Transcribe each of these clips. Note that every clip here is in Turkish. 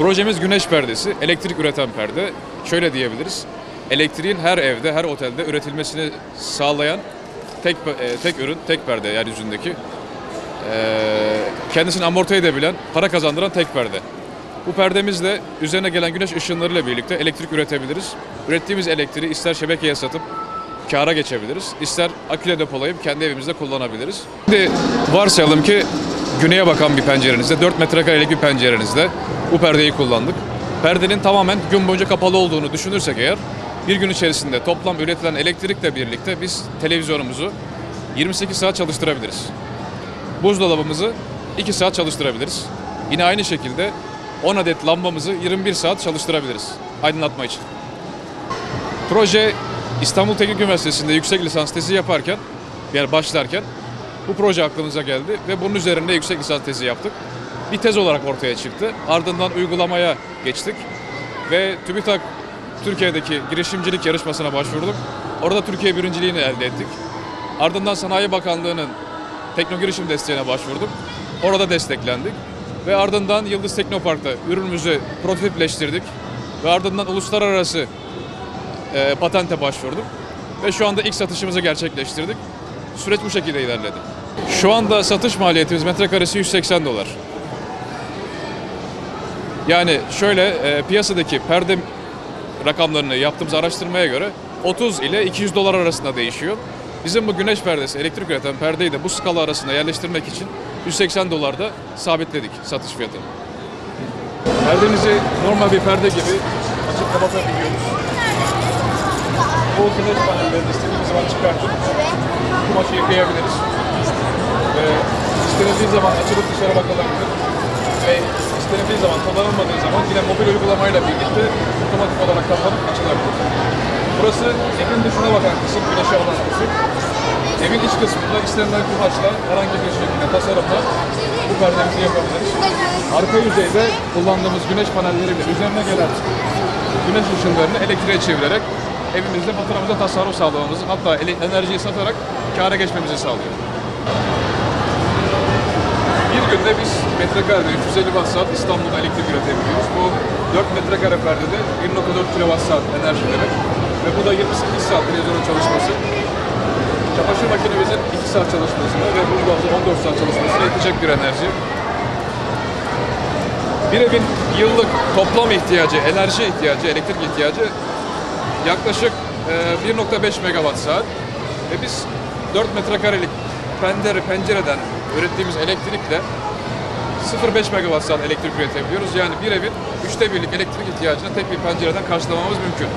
Projemiz güneş perdesi, elektrik üreten perde. Şöyle diyebiliriz, elektriğin her evde, her otelde üretilmesini sağlayan tek ürün, tek perde yeryüzündeki. Kendisini amorti edebilen, para kazandıran tek perde. Bu perdemizle üzerine gelen güneş ışınlarıyla birlikte elektrik üretebiliriz. Ürettiğimiz elektriği ister şebekeye satıp kâra geçebiliriz, ister aküle depolayıp kendi evimizde kullanabiliriz. Şimdi varsayalım ki güneye bakan bir pencerenizde, 4 metrekarelik bir pencerenizde bu perdeyi kullandık. Perdenin tamamen gün boyunca kapalı olduğunu düşünürsek eğer, bir gün içerisinde toplam üretilen elektrikle birlikte biz televizyonumuzu 28 saat çalıştırabiliriz. Buzdolabımızı 2 saat çalıştırabiliriz. Yine aynı şekilde 10 adet lambamızı 21 saat çalıştırabiliriz aydınlatma için. Proje İstanbul Teknik Üniversitesi'nde yüksek lisans tezi yaparken, yani başlarken bu proje aklımıza geldi ve bunun üzerinde yüksek lisans tezi yaptık. Bir tez olarak ortaya çıktı. Ardından uygulamaya geçtik ve TÜBİTAK Türkiye'deki girişimcilik yarışmasına başvurduk. Orada Türkiye birinciliğini elde ettik. Ardından Sanayi Bakanlığı'nın Teknogirişim desteğine başvurduk. Orada desteklendik. Ve ardından Yıldız Teknopark'ta ürünümüzü prototipleştirdik. Ve ardından uluslararası patente başvurduk. Ve şu anda ilk satışımızı gerçekleştirdik. Süreç bu şekilde ilerledi. Şu anda satış maliyetimiz metrekaresi $180. Yani şöyle piyasadaki perde rakamlarını yaptığımız araştırmaya göre 30 ile $200 arasında değişiyor. Bizim bu güneş perdesi, elektrik üreten perdeyi de bu skala arasında yerleştirmek için $180'da sabitledik satış fiyatını. Perdemizi normal bir perde gibi açıp kapatabiliyoruz. Bu güneş panellerini istediğimiz zaman çıkartıp kumaşı yıkayabiliriz. Ve istenildiği zaman açılıp dışarı bakılabilir. Ve istenildiği zaman, kullanılmadığı zaman yine mobil uygulamayla birlikte otomatik olarak kapanıp açılabilir. Burası evin dışına bakan kısım, güneşe olan kısım. Evin iç kısmında istenilen kumaşla herhangi bir şekilde tasarımla bu perdemizi yapabiliriz. Arka yüzeyde kullandığımız güneş panelleriyle üzerine gelen güneş ışınlarını elektriğe çevirerek evimizde faturamıza tasarruf sağlamamızı, hatta enerjiyi satarak kâra geçmemizi sağlıyor. Bir günde biz metrekarede 350 Watt İstanbul'da elektrik üretebiliyoruz. Bu 4 metrekare perdede 1.4 kWh enerji demek. Ve bu da 28 saat televizyonun çalışması. Çamaşır makinemizin 2 saat çalışmasına ve buzdolabının 14 saat çalışmasına yetecek bir enerji. Bir evin yıllık toplam ihtiyacı, enerji ihtiyacı, elektrik ihtiyacı yaklaşık 1.5 megawatt saat. Ve biz 4 metrekarelik pencereden ürettiğimiz elektrikle 0.5 megawatt saat elektrik üretebiliyoruz. Yani bir evin 1/3'lik elektrik ihtiyacını tek bir pencereden karşılamamız mümkün.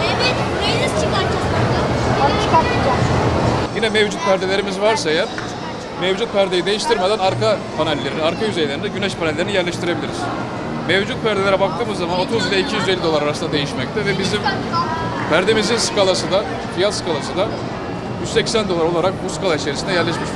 Evet, burayı nasıl çıkartacağız? Çıkartacağız. Yine mevcut perdelerimiz varsa eğer, mevcut perdeyi değiştirmeden arka panellerini, arka yüzeylerine güneş panellerini yerleştirebiliriz. Mevcut perdelere baktığımız zaman 30 ile $250 arasında değişmekte ve bizim perdemizin skalası da, fiyat skalası da $180 olarak bu skala içerisinde yerleşmiş.